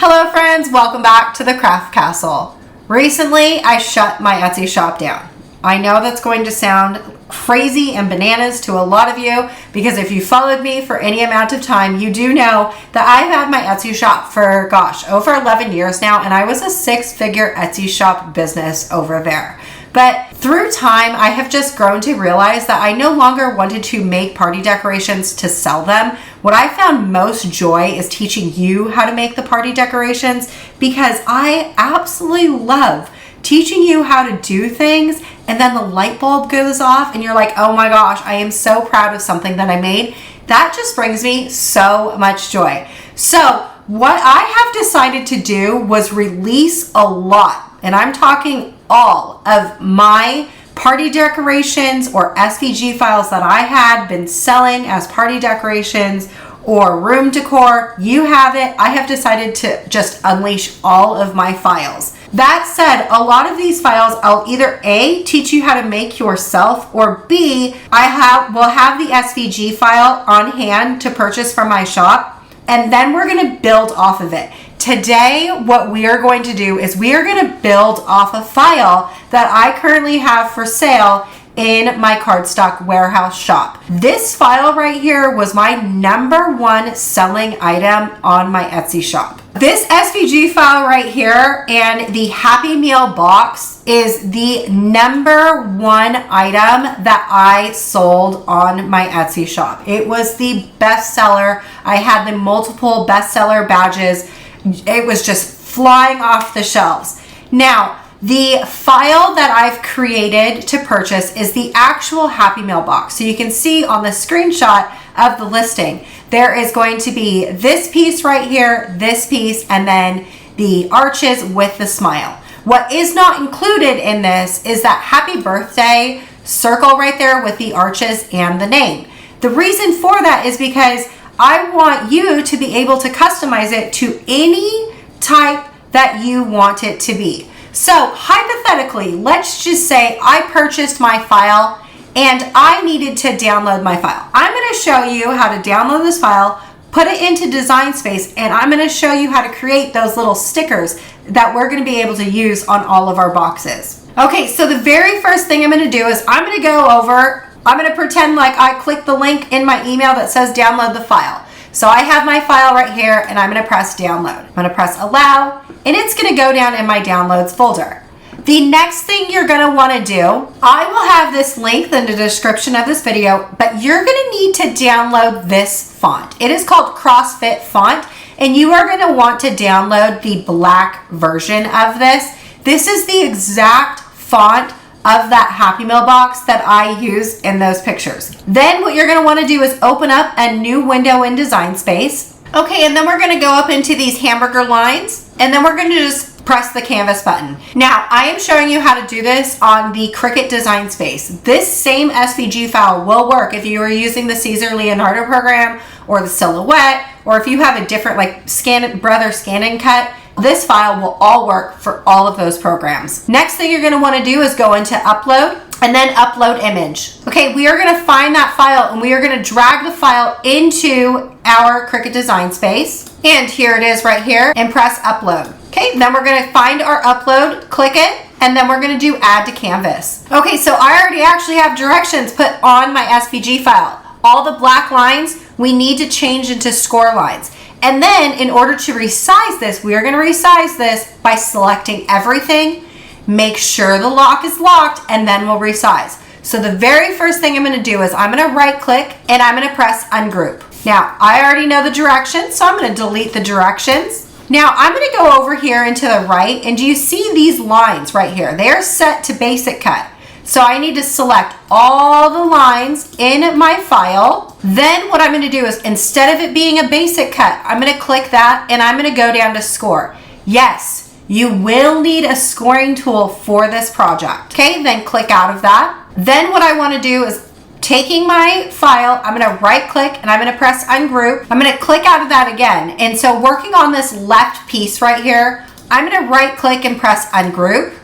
Hello friends, welcome back to the Craft Castle. Recently, I shut my Etsy shop down. I know that's going to sound crazy and bananas to a lot of you because if you followed me for any amount of time, you do know that I've had my Etsy shop for, over 11 years now, and I was a six-figure Etsy shop business over there. But through time, I have just grown to realize that I no longer wanted to make party decorations to sell them. What I found most joy is teaching you how to make the party decorations because I absolutely love teaching you how to do things and then the light bulb goes off and you're like, oh my gosh, I am so proud of something that I made. That just brings me so much joy. So what I have decided to do was release a lot, and I'm talking all of my party decorations or SVG files that I had been selling as party decorations or room decor. You have it. I have decided to just unleash all of my files. That said, a lot of these files I'll either A, teach you how to make yourself, or B, will have the SVG file on hand to purchase from my shop, and then we're going to build off of it. Today, what we are going to do is we are going to build off a file that I currently have for sale in my cardstock warehouse shop. This file right here was my #1 selling item on my Etsy shop. This SVG file right here and the Happy Meal box is the #1 item that I sold on my Etsy shop. It was the best seller. I had the multiple bestseller badges. It was just flying off the shelves. Now, the file that I've created to purchase is the actual Happy Meal box. So you can see on the screenshot of the listing, there is going to be this piece right here, this piece, and then the arches with the smile. What is not included in this is that happy birthday circle right there with the arches and the name. The reason for that is because I want you to be able to customize it to any type that you want it to be. So hypothetically, let's just say I purchased my file and I needed to download my file. I'm going to show you how to download this file, put it into Design Space, and I'm going to show you how to create those little stickers that we're going to be able to use on all of our boxes. Okay, so the very first thing I'm going to do is I'm going to pretend like I clicked the link in my email that says download the file. So I have my file right here and I'm going to press download. I'm going to press allow and it's going to go down in my downloads folder. The next thing you're going to want to do, I will have this link in the description of this video, but you're going to need to download this font. It is called CrossFit font and you are going to want to download the black version of this. This is the exact font of that Happy Meal box that I use in those pictures. Then what you're going to want to do is open up a new window in Design Space. Okay, and then we're going to go up into these hamburger lines and then we're going to just press the canvas button. Now, I am showing you how to do this on the Cricut Design Space. This same SVG file will work if you are using the Caesar Leonardo program or the Silhouette, or if you have a different like Scan and Cut. This file will all work for all of those programs. Next thing you're going to want to do is go into upload and then upload image. Okay, we are going to find that file and we are going to drag the file into our Cricut Design Space. And here it is right here, and press upload. Okay, then we're going to find our upload, click it, and then we're going to do add to canvas. Okay, so I already actually have directions put on my SVG file. All the black lines we need to change into score lines. And then in order to resize this, we are going to resize this by selecting everything, make sure the lock is locked, and then we'll resize. So the very first thing I'm going to do is I'm going to right click and I'm going to press ungroup. Now I already know the directions, so I'm going to delete the directions. Now I'm going to go over here and to the right, and do you see these lines right here? They are set to basic cut. So I need to select all the lines in my file. Then what I'm going to do is, instead of it being a basic cut, I'm going to click that and I'm going to go down to score. Yes, you will need a scoring tool for this project. Okay, then click out of that. Then what I want to do is, taking my file, I'm going to right click and I'm going to press ungroup. I'm going to click out of that again. And so working on this left piece right here, I'm going to right click and press ungroup.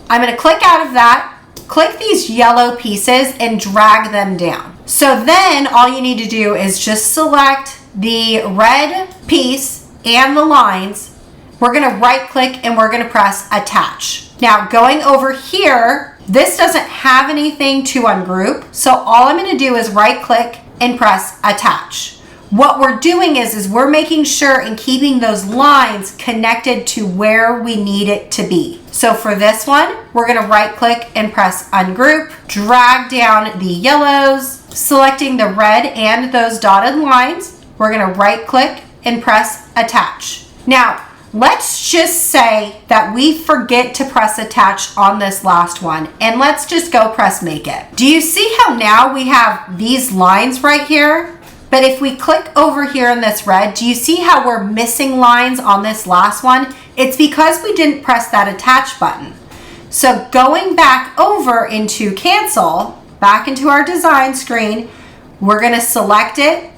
I'm going to click out of that. Click these yellow pieces and drag them down. So then all you need to do is just select the red piece and the lines, we're going to right click and we're going to press attach. Now going over here, this doesn't have anything to ungroup. So all I'm going to do is right click and press attach. What we're doing is we're making sure and keeping those lines connected to where we need it to be. So for this one, we're going to right click and press ungroup, drag down the yellows, selecting the red and those dotted lines. We're going to right click and press attach. Now, let's just say that we forget to press attach on this last one, and let's just go press make it. Do you see how now we have these lines right here? But if we click over here in this red, do you see how we're missing lines on this last one? It's because we didn't press that attach button. So going back over into cancel, back into our design screen, we're going to select it,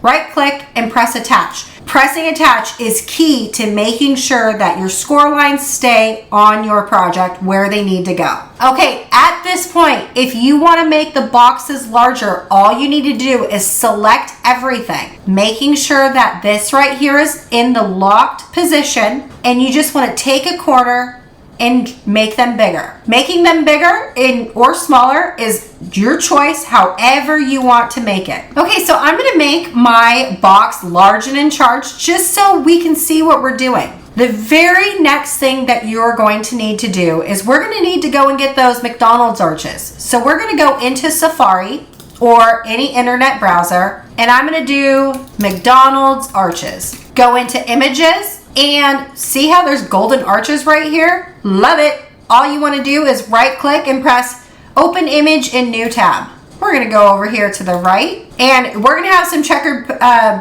right click and press attach. Pressing attach is key to making sure that your score lines stay on your project where they need to go. Okay, at this point, if you want to make the boxes larger, all you need to do is select everything, making sure that this right here is in the locked position, and you just want to take a corner and make them bigger. Making them bigger or smaller is your choice, however you want to make it. Okay, so I'm gonna make my box large and in charge just so we can see what we're doing. The very next thing that you're going to need to do is we're gonna need to go and get those McDonald's arches. So we're gonna go into Safari or any internet browser, and I'm gonna do McDonald's arches. Go into images, and see how there's golden arches right here? Love it. All you want to do is right click and press open image in new tab. We're going to go over here to the right, and we're going to have some checkered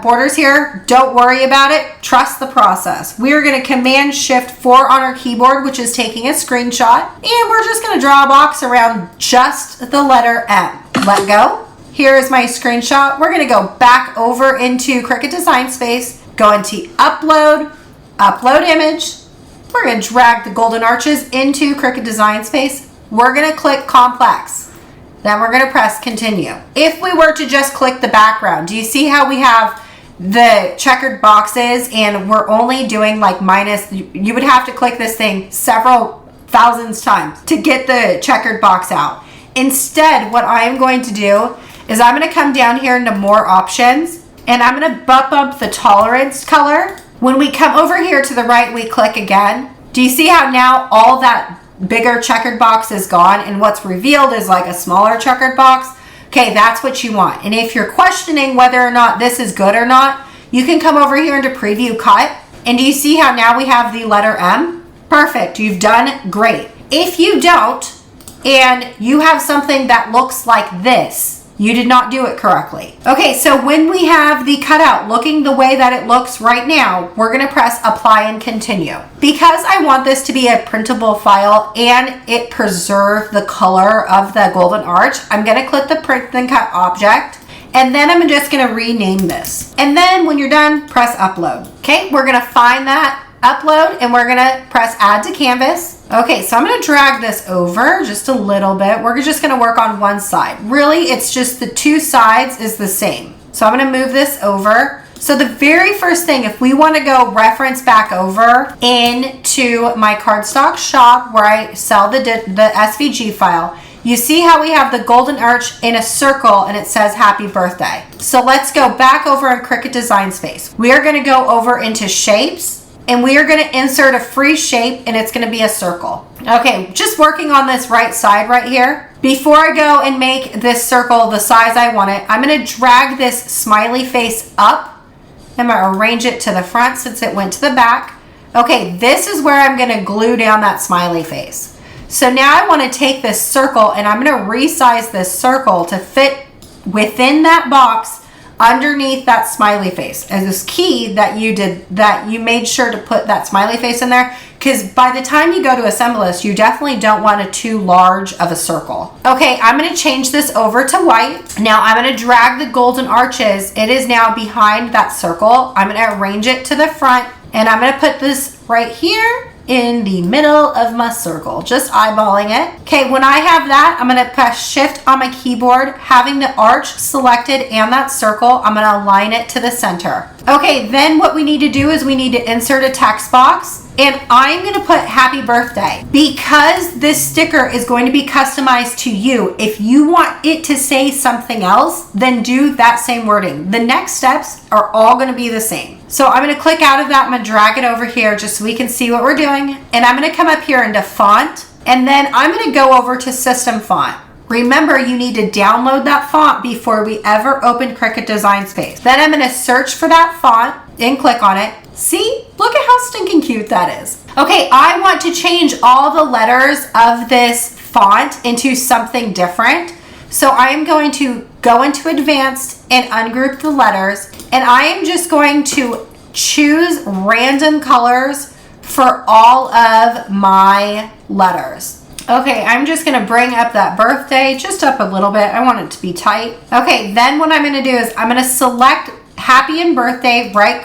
borders here. Don't worry about it. Trust the process. We are going to Command Shift 4 on our keyboard, which is taking a screenshot, and we're just going to draw a box around just the letter M. Let go. Here is my screenshot. We're going to go back over into Cricut Design Space, go into upload image. We're going to drag the golden arches into Cricut Design Space. We're going to click complex. Then we're going to press continue. If we were to just click the background, do you see how we have the checkered boxes and we're only doing like minus, you would have to click this thing several thousands times to get the checkered box out. Instead, what I am going to do is I'm going to come down here into more options, and I'm going to bump up the tolerance color. When we come over here to the right, we click again. Do you see how now all that bigger checkered box is gone, and what's revealed is like a smaller checkered box? Okay, that's what you want. And if you're questioning whether or not this is good or not, you can come over here into preview cut. And do you see how now we have the letter M? Perfect, you've done great. If you don't, and you have something that looks like this, you did not do it correctly. Okay, so when we have the cutout looking the way that it looks right now, we're gonna press apply and continue. Because I want this to be a printable file and it preserve the color of the golden arch, I'm gonna click the print then cut object, and then I'm just gonna rename this. And then when you're done, press upload. Okay, we're gonna find that upload and we're gonna press add to canvas. Okay, so I'm gonna drag this over just a little bit. We're just gonna work on one side. Really, it's just the two sides is the same. So I'm gonna move this over. So the very first thing, if we wanna go reference back over into my cardstock shop where I sell the SVG file, you see how we have the golden arch in a circle and it says happy birthday. So let's go back over in Cricut Design Space. We are gonna go over into shapes, and we are going to insert a free shape, and it's going to be a circle. Okay, just working on this right side right here. Before I go and make this circle the size I want it, I'm going to drag this smiley face up. I'm going to arrange it to the front since it went to the back. Okay, this is where I'm going to glue down that smiley face. So now I want to take this circle, and I'm going to resize this circle to fit within that box underneath that smiley face. And it's key that you made sure to put that smiley face in there, because by the time you go to assemble this, you definitely don't want it too large of a circle. Okay, I'm going to change this over to white. Now I'm going to drag the golden arches. It is now behind that circle. I'm going to arrange it to the front, and I'm going to put this right here, in the middle of my circle, just eyeballing it. Okay, when I have that, I'm gonna press shift on my keyboard, having the arch selected and that circle, I'm gonna align it to the center. Okay, then what we need to do is we need to insert a text box, and I'm gonna put happy birthday. Because this sticker is going to be customized to you, if you want it to say something else, then do that same wording. The next steps are all gonna be the same. So I'm gonna click out of that, I'm gonna drag it over here just so we can see what we're doing. And I'm gonna come up here into font, and then I'm gonna go over to system font. Remember, you need to download that font before we ever open Cricut Design Space. Then I'm gonna search for that font and click on it. See, look at how stinking cute that is. Okay, I want to change all the letters of this font into something different. So I am going to go into advanced and ungroup the letters, and I am just going to choose random colors for all of my letters. Okay, I'm just gonna bring up that birthday just up a little bit. I want it to be tight. Okay, then what I'm gonna do is I'm gonna select happy and birthday, right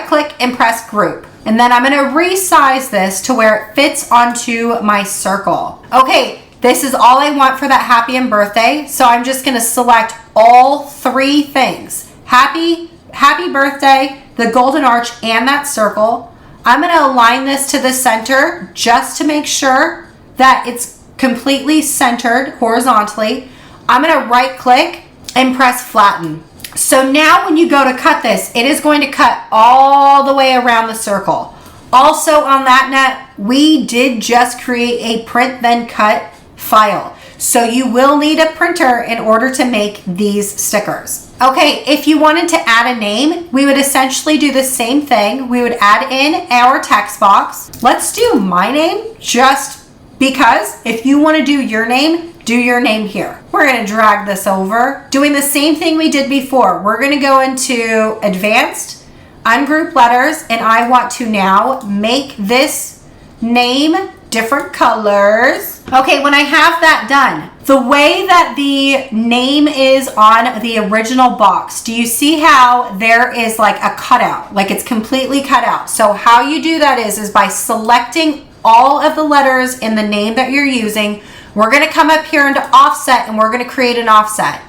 click and press group. And then I'm gonna resize this to where it fits onto my circle. Okay, this is all I want for that happy and birthday. So I'm just gonna select all three things. Happy birthday, the golden arch, and that circle. I'm gonna align this to the center just to make sure that it's completely centered horizontally. I'm gonna right click and press flatten. So now when you go to cut this, it is going to cut all the way around the circle. Also on that net, we did just create a print then cut file. So you will need a printer in order to make these stickers. Okay, if you wanted to add a name, we would essentially do the same thing. We would add in our text box. Let's do my name just because if you want to do your name, do your name here. We're going to drag this over, doing the same thing we did before. We're going to go into advanced, ungroup letters, and I want to now make this name different colors. Okay, when I have that done, the way that the name is on the original box, do you see how there is like a cutout, like it's completely cut out? So how you do that is by selecting all of the letters in the name that you're using. We're gonna come up here into offset and we're gonna create an offset.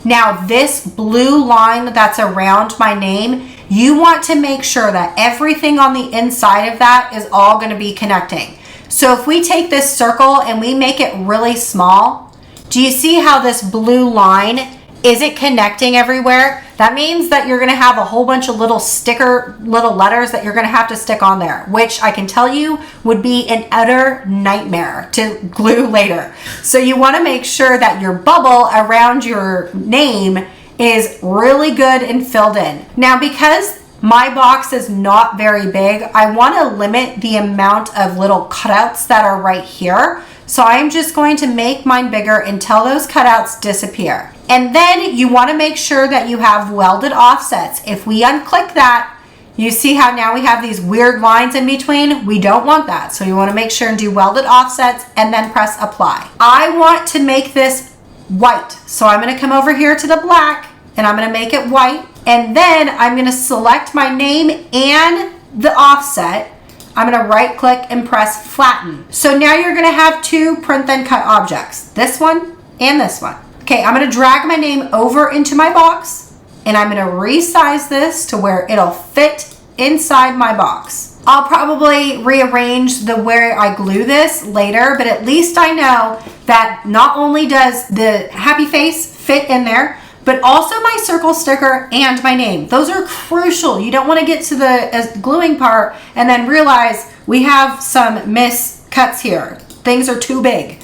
Now this blue line that's around my name, you want to make sure that everything on the inside of that is all gonna be connecting. So if we take this circle and we make it really small, do you see how this blue line isn't connecting everywhere? That means that you're gonna have a whole bunch of little letters that you're gonna have to stick on there, which I can tell you would be an utter nightmare to glue later. So you wanna make sure that your bubble around your name is really good and filled in. Now, because my box is not very big, I wanna limit the amount of little cutouts that are right here. So I'm just going to make mine bigger until those cutouts disappear. And then you want to make sure that you have welded offsets. If we unclick that, you see how now we have these weird lines in between? We don't want that. So you want to make sure and do welded offsets and then press apply. I want to make this white. So I'm going to come over here to the black and I'm going to make it white. And then I'm going to select my name and the offset. I'm gonna right click and press flatten. So now you're gonna have two print then cut objects, this one and this one. Okay, I'm gonna drag my name over into my box and I'm gonna resize this to where it'll fit inside my box. I'll probably rearrange the where I glue this later, but at least I know that not only does the happy face fit in there, but also my circle sticker and my name. Those are crucial. You don't want to get to the gluing part and then realize we have some miscuts here. Things are too big.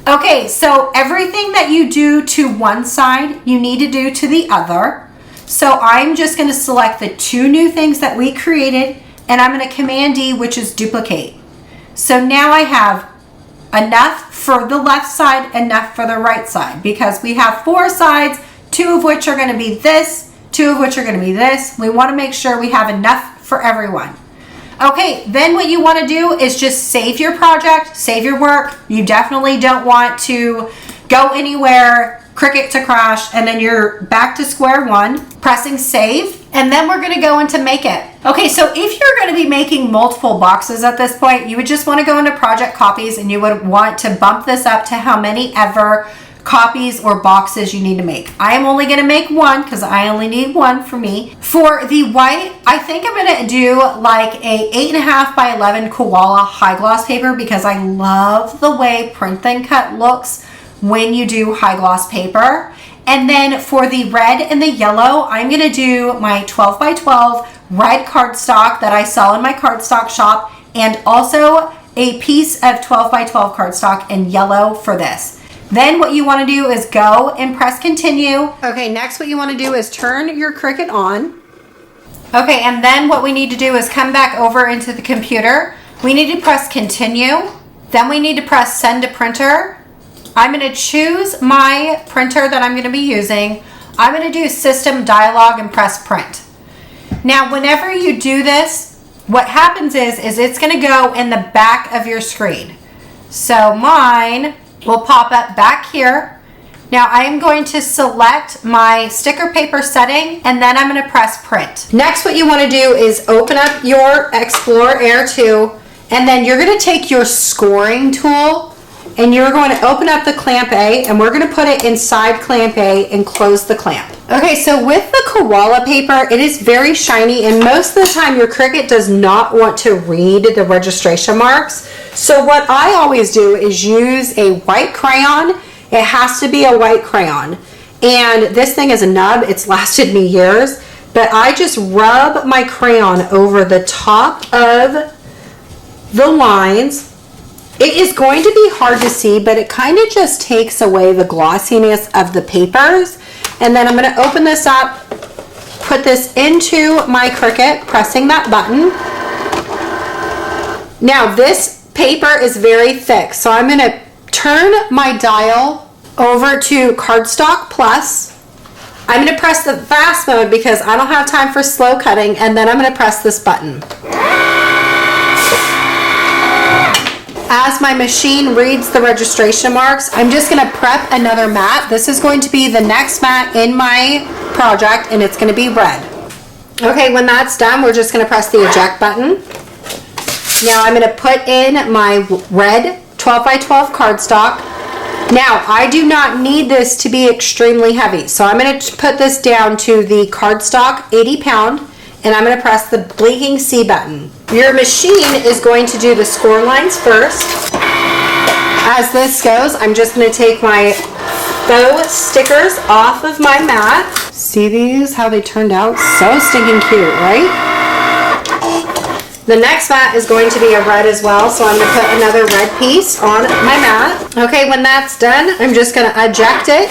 Okay, so everything that you do to one side, you need to do to the other. So I'm just gonna select the two new things that we created and I'm gonna Command D, which is duplicate. So now I have enough for the left side, enough for the right side, because we have four sides, two of which are going to be this, two of which are going to be this. We want to make sure we have enough for everyone. Okay, then what you want to do is just save your project, save your work. You definitely don't want to go anywhere, Cricut to crash, and then you're back to square one, pressing save, and then we're gonna go into make it. Okay, so if you're gonna be making multiple boxes at this point, you would just wanna go into project copies and you would want to bump this up to how many ever copies or boxes you need to make. I am only gonna make one because I only need one for me. For the white, I think I'm gonna do like a 8.5 by 11 koala high gloss paper because I love the way Print Then Cut looks when you do high gloss paper. And then for the red and the yellow, I'm gonna do my 12 by 12 red cardstock that I sell in my cardstock shop, and also a piece of 12 by 12 cardstock in yellow for this. Then what you wanna do is go and press continue. Okay, next what you wanna do is turn your Cricut on. Okay, and then what we need to do is come back over into the computer. We need to press continue. Then we need to press send to printer. I'm going to choose my printer that I'm going to be using. I'm going to do system dialog and press print. Now, whenever you do this, what happens is it's going to go in the back of your screen. So mine will pop up back here. Now I'm going to select my sticker paper setting, and then I'm going to press print. Next, what you want to do is open up your Explorer Air 2, and then you're going to take your scoring tool and you're going to open up the clamp A, and we're going to put it inside clamp A and close the clamp. Okay, so with the koala paper, it is very shiny, and most of the time your Cricut does not want to read the registration marks. So what I always do is use a white crayon. It has to be a white crayon. And this thing is a nub. It's lasted me years. But I just rub my crayon over the top of the lines. It is going to be hard to see, but it kind of just takes away the glossiness of the papers. And then I'm going to open this up, put this into my Cricut, pressing that button. Now this paper is very thick, so I'm going to turn my dial over to Cardstock Plus. I'm going to press the fast mode because I don't have time for slow cutting, and then I'm going to press this button. As my machine reads the registration marks, I'm just going to prep another mat. This is going to be the next mat in my project, and it's going to be red. Okay, when that's done, we're just going to press the eject button. Now I'm going to put in my red 12 by 12 cardstock. Now I do not need this to be extremely heavy, so I'm going to put this down to the cardstock 80 pound, and I'm going to press the blinking C button. Your machine is going to do the score lines first. As this goes, I'm just going to take my faux stickers off of my mat. See these, how they turned out? So stinking cute, right? The next mat is going to be a red as well, so I'm going to put another red piece on my mat. Okay, when that's done, I'm just going to eject it,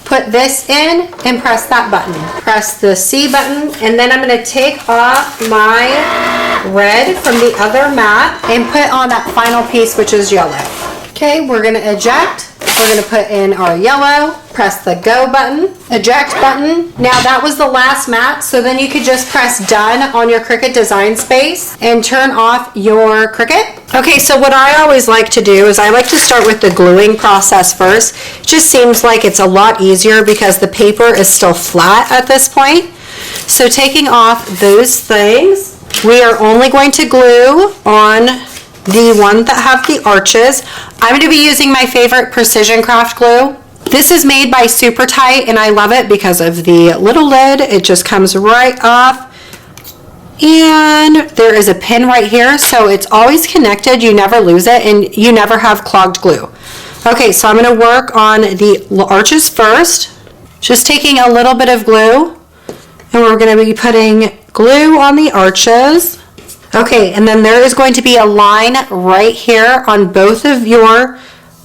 put this in, and press that button. Press the C button, and then I'm going to take off my red from the other mat and put on that final piece, which is yellow. Okay, we're going to eject. We're going to put in our yellow, press the go button, eject button. Now that was the last mat, so then you could just press done on your Cricut Design Space and turn off your Cricut. Okay, so what I always like to do is I like to start with the gluing process first. It just seems like it's a lot easier because the paper is still flat at this point. So taking off those things, we are only going to glue on the one that have the arches. I'm going to be using my favorite Precision Craft glue. This is made by Super Tight, and I love it because of the little lid. It just comes right off. And there is a pin right here, so it's always connected. You never lose it, and you never have clogged glue. Okay, so I'm going to work on the arches first. Just taking a little bit of glue, and we're going to be putting glue on the arches. Okay, and then there is going to be a line right here on both of your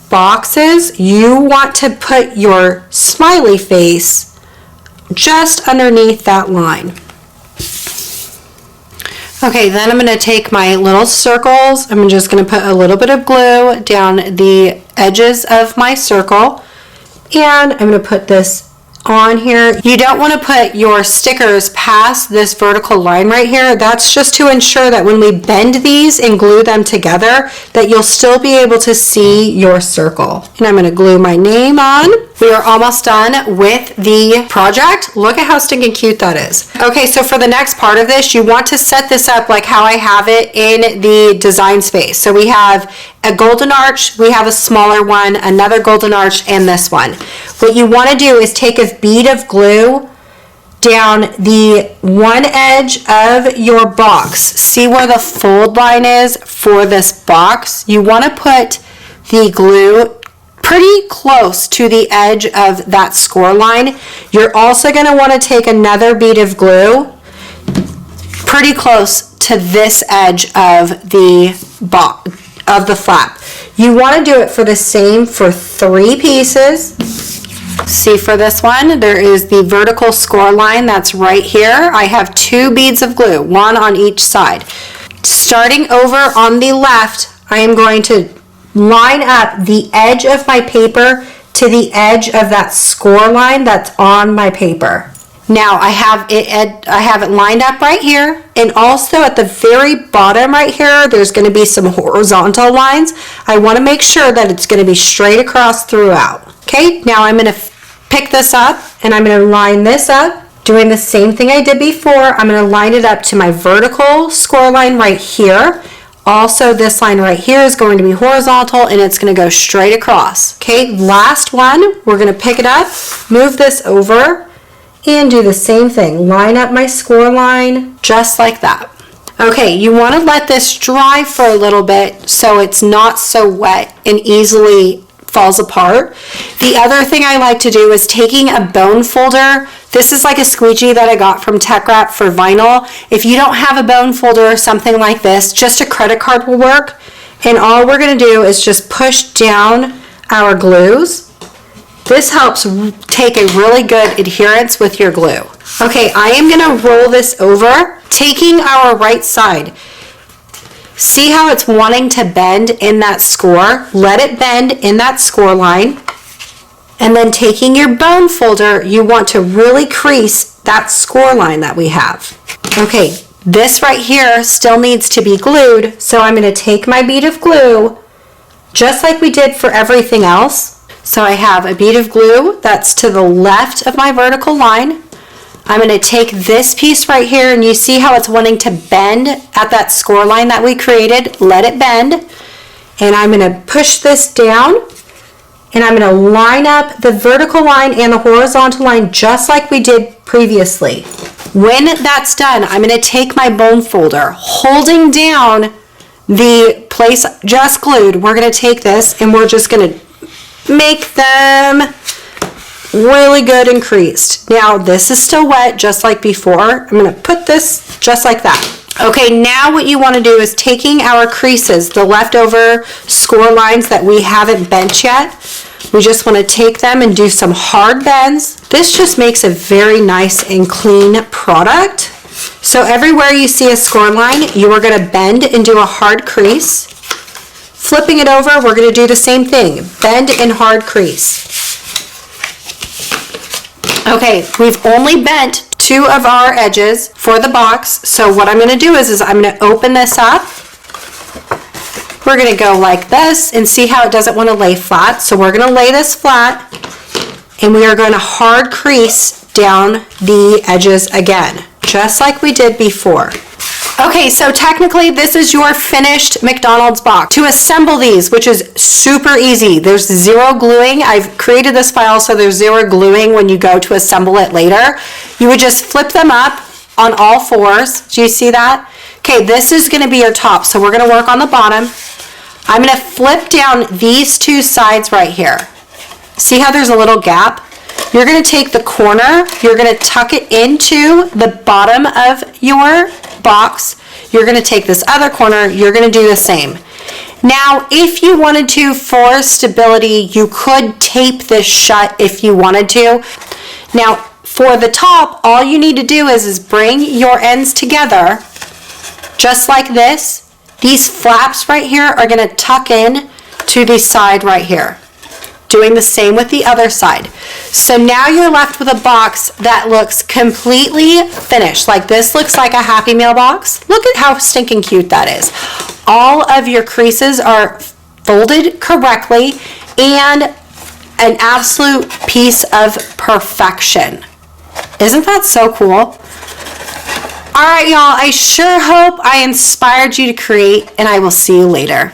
boxes. You want to put your smiley face just underneath that line. Okay, then I'm going to take my little circles. I'm just going to put a little bit of glue down the edges of my circle, and I'm going to put this on here. You don't want to put your stickers past this vertical line right here. That's just to ensure that when we bend these and glue them together, that you'll still be able to see your circle. And I'm going to glue my name on. We are almost done with the project. Look at how stinking cute that is. Okay, so for the next part of this, you want to set this up like how I have it in the design space. So we have a golden arch, we have a smaller one, another golden arch, and this one. What you want to do is take a bead of glue down the one edge of your box. See where the fold line is for this box? You want to put the glue pretty close to the edge of that score line. You're also going to want to take another bead of glue pretty close to this edge of the flap. You want to do it for the same for 3 pieces. See, for this one, there is the vertical score line that's right here. I have 2 beads of glue, 1 on each side. Starting over on the left, I am going to line up the edge of my paper to the edge of that score line that's on my paper. Now I have it lined up right here, and also at the very bottom right here, there's going to be some horizontal lines. I want to make sure that it's going to be straight across throughout. Okay, now I'm going to pick this up and I'm going to line this up. Doing the same thing I did before, I'm going to line it up to my vertical score line right here. Also, this line right here is going to be horizontal and it's going to go straight across. Okay, last one, we're going to pick it up, move this over, and do the same thing. Line up my score line just like that. Okay, you want to let this dry for a little bit so it's not so wet and easily falls apart. The other thing I like to do is taking a bone folder. This is like a squeegee that I got from Tech Wrap for vinyl. If you don't have a bone folder or something like this, just a credit card will work. And all we're going to do is just push down our glues. This helps take a really good adherence with your glue. Okay, I am going to roll this over, taking our right side. See how it's wanting to bend in that score? Let it bend in that score line. And then taking your bone folder, you want to really crease that score line that we have. Okay, this right here still needs to be glued, so I'm going to take my bead of glue, just like we did for everything else. So I have a bead of glue that's to the left of my vertical line. I'm going to take this piece right here, and you see how it's wanting to bend at that score line that we created. Let it bend. And I'm going to push this down, and I'm going to line up the vertical line and the horizontal line just like we did previously. When that's done, I'm going to take my bone folder, holding down the place just glued. We're going to take this, and we're just going to make them really good and creased. Now this is still wet just like before. I'm going to put this just like that. Okay, now what you want to do is taking our creases, the leftover score lines that we haven't bent yet, we just want to take them and do some hard bends. This just makes a very nice and clean product. So everywhere you see a score line, you are going to bend and do a hard crease. Flipping it over, we're going to do the same thing. Bend and hard crease. Okay, we've only bent 2 of our edges for the box. So what I'm going to do is I'm going to open this up. We're going to go like this and see how it doesn't want to lay flat. So we're going to lay this flat, and we are going to hard crease down the edges again, just like we did before. Okay, so technically this is your finished McDonald's box. To assemble these, which is super easy, there's 0 gluing. I've created this file so there's 0 gluing when you go to assemble it later. You would just flip them up on all 4s. Do you see that? Okay, this is going to be your top, so we're going to work on the bottom. I'm going to flip down these 2 sides right here. See how there's a little gap? You're going to take the corner, you're going to tuck it into the bottom of your box. You're going to take this other corner, you're going to do the same. Now, if you wanted to, for stability, you could tape this shut if you wanted to. Now, for the top, all you need to do is bring your ends together, just like this. These flaps right here are going to tuck in to the side right here. Doing the same with the other side. So now you're left with a box that looks completely finished. Like this looks like a Happy Meal box. Look at how stinking cute that is. All of your creases are folded correctly, and an absolute piece of perfection. Isn't that so cool? All right, y'all, I sure hope I inspired you to create, and I will see you later.